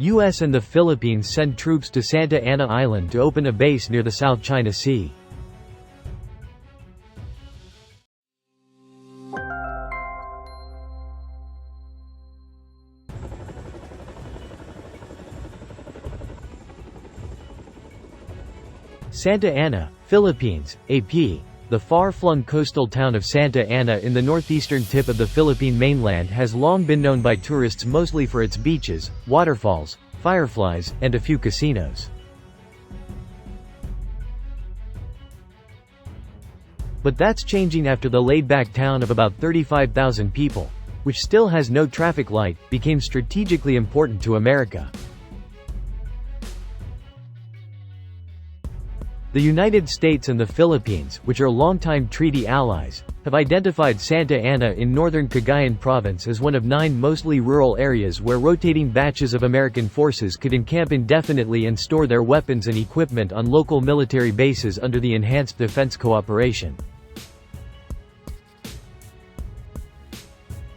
U.S. and the Philippines send troops to Santa Ana Island to open a base near the South China Sea. Santa Ana, Philippines, AP. The far-flung coastal town of Santa Ana in the northeastern tip of the Philippine mainland has long been known by tourists mostly for its beaches, waterfalls, fireflies, and a few casinos. But that's changing after the laid-back town of about 35,000 people, which still has no traffic light, became strategically important to America. The United States and the Philippines, which are longtime treaty allies, have identified Santa Ana in northern Cagayan province as one of 9 mostly rural areas where rotating batches of American forces could encamp indefinitely and store their weapons and equipment on local military bases under the Enhanced Defense Cooperation.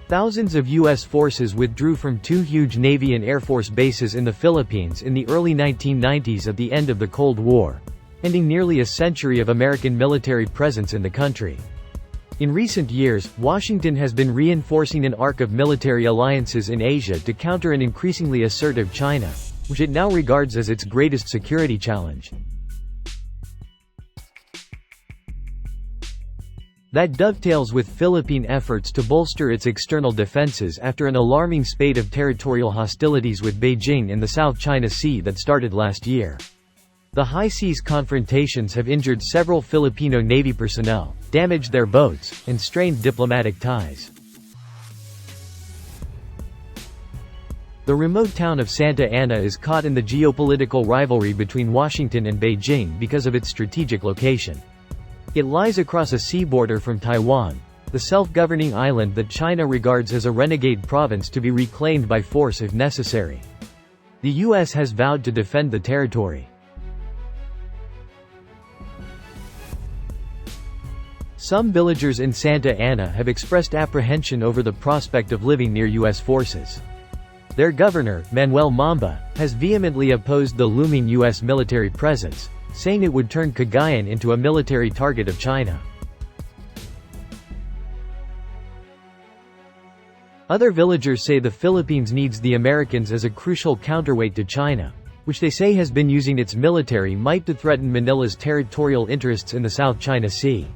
Thousands of U.S. forces withdrew from 2 huge Navy and Air Force bases in the Philippines in the early 1990s at the end of the Cold War, ending nearly a century of American military presence in the country. In recent years, Washington has been reinforcing an arc of military alliances in Asia to counter an increasingly assertive China, which it now regards as its greatest security challenge. That dovetails with Philippine efforts to bolster its external defenses after an alarming spate of territorial hostilities with Beijing in the South China Sea that started last year. The high seas confrontations have injured several Filipino Navy personnel, damaged their boats, and strained diplomatic ties. The remote town of Santa Ana is caught in the geopolitical rivalry between Washington and Beijing because of its strategic location. It lies across a sea border from Taiwan, the self-governing island that China regards as a renegade province to be reclaimed by force if necessary. The U.S. has vowed to defend the territory. Some villagers in Santa Ana have expressed apprehension over the prospect of living near U.S. forces. Their governor, Manuel Mamba, has vehemently opposed the looming U.S. military presence, saying it would turn Cagayan into a military target of China. Other villagers say the Philippines needs the Americans as a crucial counterweight to China, which they say has been using its military might to threaten Manila's territorial interests in the South China Sea.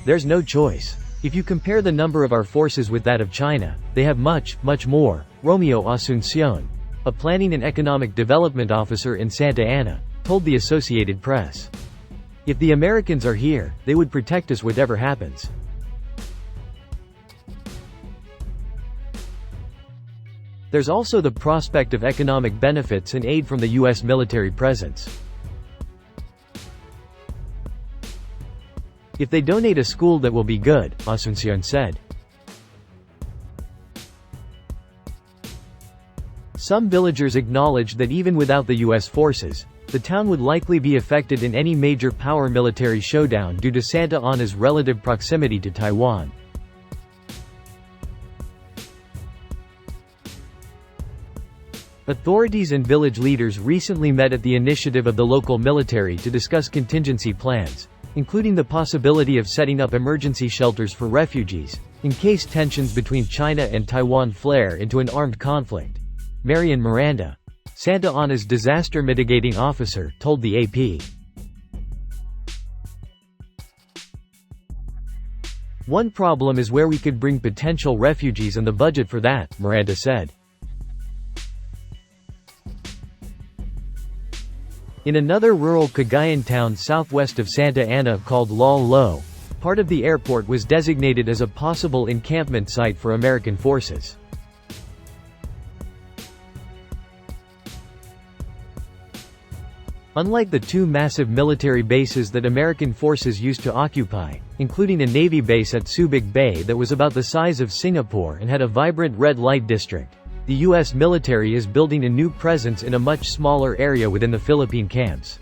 There's no choice. If you compare the number of our forces with that of China, they have much, much more, Romeo Asuncion, a planning and economic development officer in Santa Ana, told the Associated Press. If the Americans are here, they would protect us whatever happens. There's also the prospect of economic benefits and aid from the U.S. military presence. If they donate a school, that will be good, Asuncion said. Some villagers acknowledge that even without the U.S. forces, the town would likely be affected in any major power military showdown due to Santa Ana's relative proximity to Taiwan. Authorities and village leaders recently met at the initiative of the local military to discuss contingency plans, including the possibility of setting up emergency shelters for refugees, in case tensions between China and Taiwan flare into an armed conflict. Marian Miranda, Santa Ana's disaster mitigating officer, told the AP. One problem is where we could bring potential refugees and the budget for that, Miranda said. In another rural Cagayan town southwest of Santa Ana called Lo, part of the airport was designated as a possible encampment site for American forces. Unlike the 2 massive military bases that American forces used to occupy, including a Navy base at Subic Bay that was about the size of Singapore and had a vibrant red light district, the U.S. military is building a new presence in a much smaller area within the Philippine camps.